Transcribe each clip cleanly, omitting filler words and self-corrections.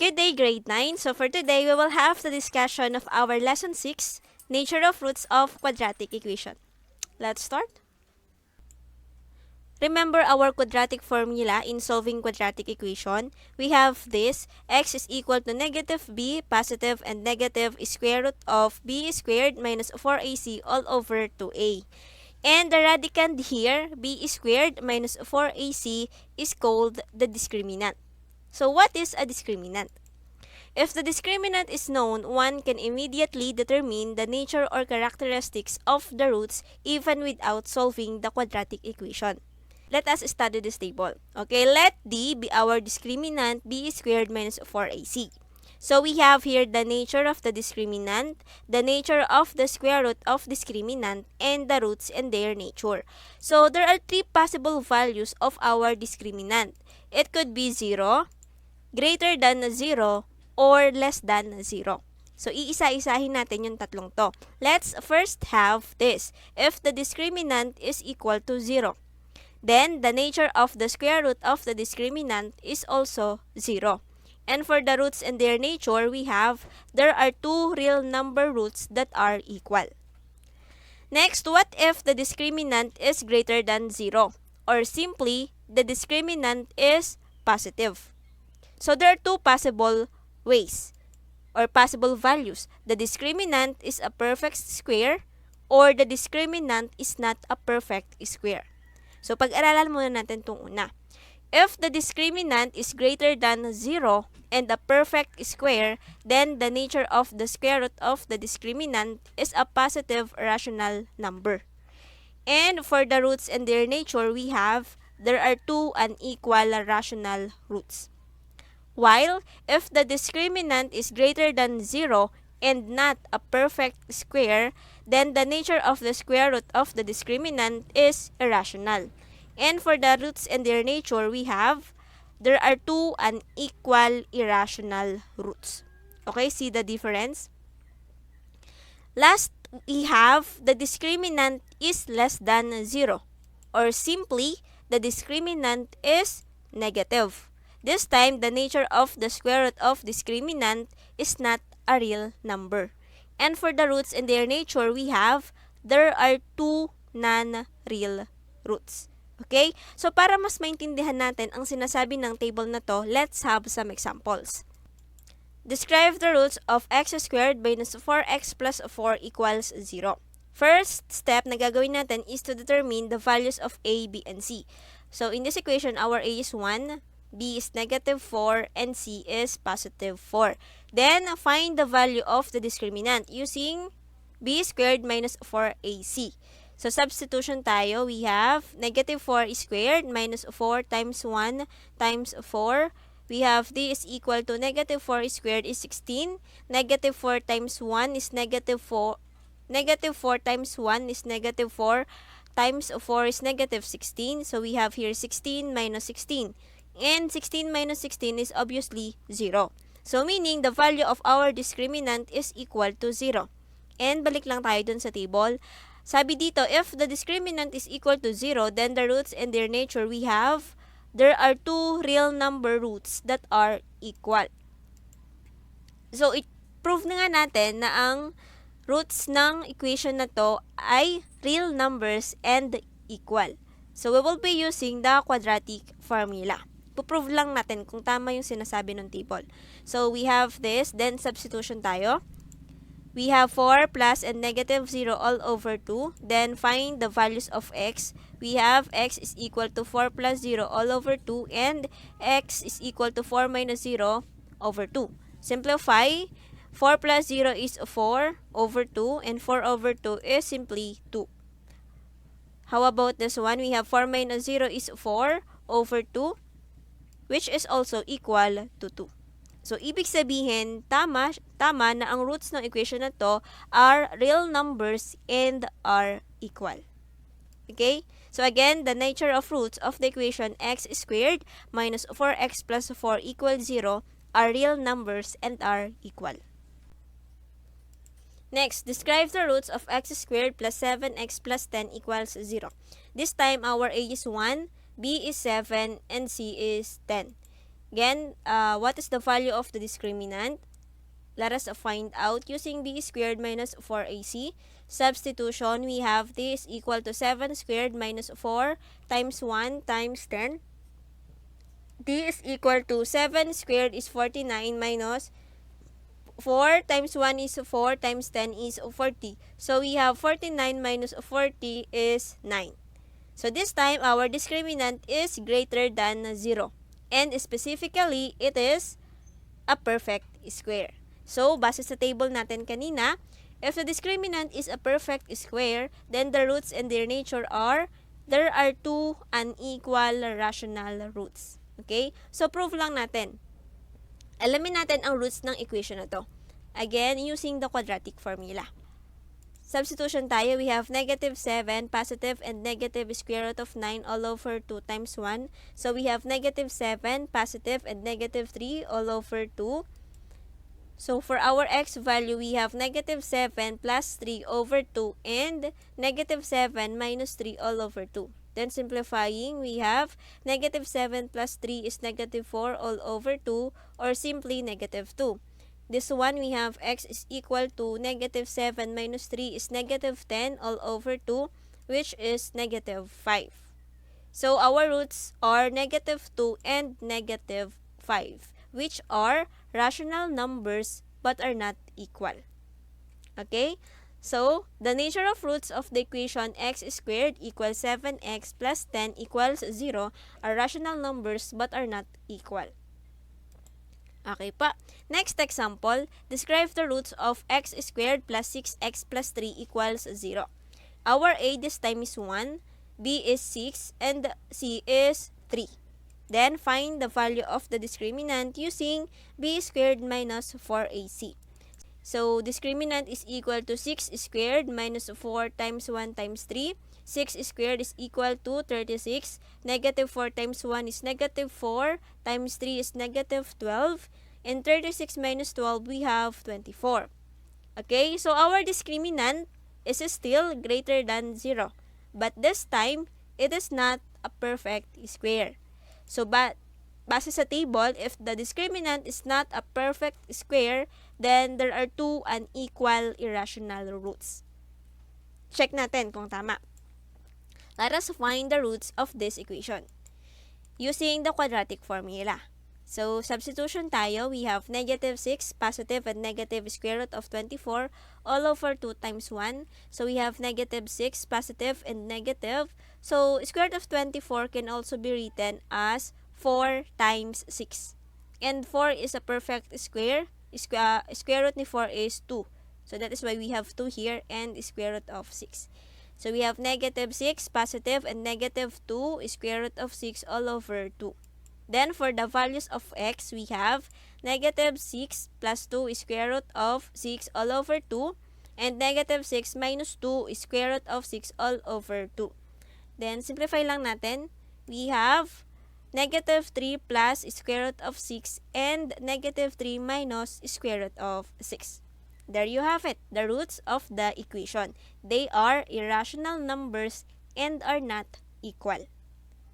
Good day, grade 9. So for today, we will have the discussion of our lesson 6, Nature of Roots of Quadratic Equation. Let's start. Remember our quadratic formula in solving quadratic equation. We have this: x is equal to negative b, positive and negative square root of b squared minus 4ac all over 2a. And the radicand here, b squared minus 4ac, is called the discriminant. So what is a discriminant? If the discriminant is known, one can immediately determine the nature or characteristics of the roots even without solving the quadratic equation. Let us study this table. Okay, let D be our discriminant, b squared minus 4ac. So we have here the nature of the discriminant, the nature of the square root of discriminant, and the roots and their nature. So there are three possible values of our discriminant. It could be 0, greater than 0, or less than 0. So, iisa-isahin natin yung tatlong to. Let's first have this. If the discriminant is equal to 0, then the nature of the square root of the discriminant is also 0. And for the roots and their nature, we have there are two real number roots that are equal. Next, what if the discriminant is greater than 0? Or simply, the discriminant is positive. So there are two possible ways or possible values. The discriminant is a perfect square or the discriminant is not a perfect square. So pag-aralan muna natin itong una. If the discriminant is greater than 0 and a perfect square, then the nature of the square root of the discriminant is a positive rational number. And for the roots and their nature, we have there are two unequal rational roots. While if the discriminant is greater than 0 and not a perfect square, then the nature of the square root of the discriminant is irrational. And for the roots and their nature, we have there are two unequal irrational roots. Okay, see the difference? Last, we have the discriminant is less than 0, or simply the discriminant is negative. This time, the nature of the square root of discriminant is not a real number. And for the roots and their nature, we have there are two non-real roots. Okay? So, para mas maintindihan natin ang sinasabi ng table na to, let's have some examples. Describe the roots of x squared minus 4x plus 4 equals 0. First step na gagawin natin is to determine the values of a, b, and c. So, in this equation, our a is 1, b is negative 4, and c is positive 4. Then, find the value of the discriminant using b squared minus 4ac. So, substitution tayo. We have negative 4 squared minus 4 times 1 times 4. We have d is equal to negative 4 squared is 16. Negative 4 times 1 is negative 4. Negative 4 times 1 is negative 4. Times 4 is negative 16. So, we have here 16 minus 16. And 16 minus 16 is obviously 0. So, meaning the value of our discriminant is equal to 0. And balik lang tayo dun sa table. Sabi dito, if the discriminant is equal to 0, then the roots and their nature, we have there are two real number roots that are equal. So, prove na nga natin na ang roots ng equation na to ay real numbers and equal. So, we will be using the quadratic formula. Puprove lang natin kung tama yung sinasabi ng table. So, we have this, then substitution tayo. We have 4 plus and negative 0 all over 2. Then, find the values of x. We have x is equal to 4 plus 0 all over 2 and x is equal to 4 minus 0 over 2. Simplify. 4 plus 0 is 4 over 2 and 4 over 2 is simply 2. How about this one? We have 4 minus 0 is 4 over 2, which is also equal to 2. So, ibig sabihin, tama na ang roots ng equation na to are real numbers and are equal. Okay? So, again, the nature of roots of the equation x squared minus 4x plus 4 equals 0 are real numbers and are equal. Next, describe the roots of x squared plus 7x plus 10 equals 0. This time, our a is 1, b is 7, and c is 10. Again, what is the value of the discriminant? Let us find out using b squared minus 4ac. Substitution, we have this equal to 7 squared minus 4 times 1 times 10. D is equal to 7 squared is 49 minus 4 times 1 is 4 times 10 is 40. So we have 49 minus 40 is 9. So this time, our discriminant is greater than 0. And specifically, it is a perfect square. So, base sa table natin kanina, if the discriminant is a perfect square, then the roots and their nature are, there are two unequal rational roots. Okay? So, prove lang natin. Alamin natin ang roots ng equation na to. Again, using the quadratic formula. Substitution tayo, we have negative 7, positive, and negative square root of 9 all over 2 times 1. So, we have negative 7, positive, and negative 3 all over 2. So, for our x value, we have negative 7 plus 3 over 2 and negative 7 minus 3 all over 2. Then, simplifying, we have negative 7 plus 3 is negative 4 all over 2 or simply negative 2. This one, we have x is equal to negative 7 minus 3 is negative 10 all over 2, which is negative 5. So, our roots are negative 2 and negative 5, which are rational numbers but are not equal. Okay? So, the nature of roots of the equation x squared equals 7x plus 10 equals 0 are rational numbers but are not equal. Okay pa. Next example, describe the roots of x squared plus 6x plus 3 equals 0. Our a this time is 1, b is 6, and c is 3. Then, find the value of the discriminant using b squared minus 4ac. So, discriminant is equal to 6 squared minus 4 times 1 times 3. 6 squared is equal to 36. Negative 4 times 1 is negative 4. Times 3 is negative 12. And 36 minus 12, we have 24. Okay, so our discriminant is still greater than 0. But this time, it is not a perfect square. So, base sa table, if the discriminant is not a perfect square, then there are two unequal irrational roots. Check natin kung tama. Let us find the roots of this equation using the quadratic formula. So, substitution tayo, we have negative 6, positive, and negative square root of 24 all over 2 times 1. So, we have negative 6, positive, and negative. So, square root of 24 can also be written as 4 times 6. And 4 is a perfect square. Square root ni 4 is 2. So, that is why we have 2 here and square root of 6. So, we have negative 6, positive, and negative 2, square root of 6 all over 2. Then, for the values of x, we have negative 6 plus 2 square root of 6 all over 2, and negative 6 minus 2 square root of 6 all over 2. Then, simplify lang natin. We have negative 3 plus square root of 6 and negative 3 minus square root of 6. There you have it, the roots of the equation. They are irrational numbers and are not equal.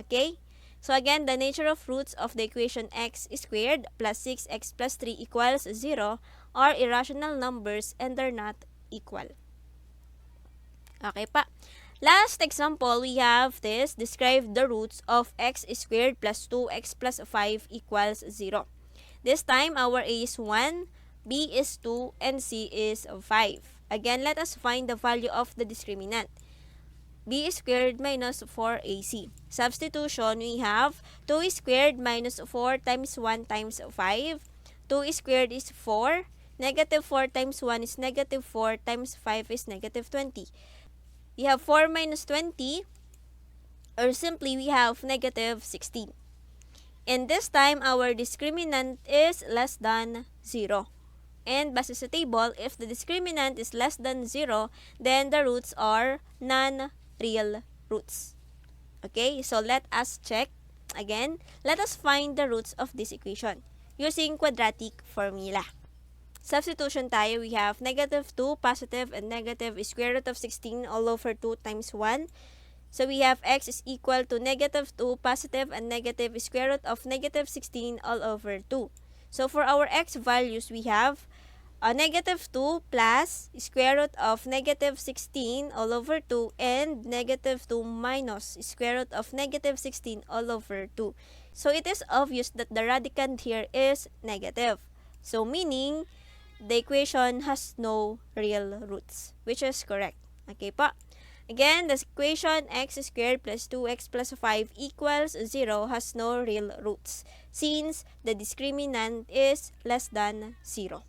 Okay? So again, the nature of roots of the equation x squared plus 6x plus 3 equals 0 are irrational numbers and are not equal. Okay pa. Last example, we have this. Describe the roots of x squared plus 2x plus 5 equals 0. This time, our a is 1, b is 2, and c is 5. Again, let us find the value of the discriminant. b squared minus 4ac. Substitution, we have 2 squared minus 4 times 1 times 5. 2 squared is 4. Negative 4 times 1 is negative 4 times 5 is negative 20. We have 4 minus 20, or simply we have negative 16. And this time, our discriminant is less than 0. And base sa table, if the discriminant is less than 0, then the roots are non-real roots. Okay, so let us check again. Let us find the roots of this equation using quadratic formula. Substitution tayo, we have negative 2, positive, and negative square root of 16 all over 2 times 1. So we have x is equal to negative 2 positive and negative square root of negative 16 all over 2. So for our x values, we have negative 2 plus square root of negative 16 all over 2 and negative 2 minus square root of negative 16 all over 2. So it is obvious that the radicand here is negative. So meaning, the equation has no real roots, which is correct. Okay po. Again, the equation x squared plus 2x plus 5 equals 0 has no real roots since the discriminant is less than 0.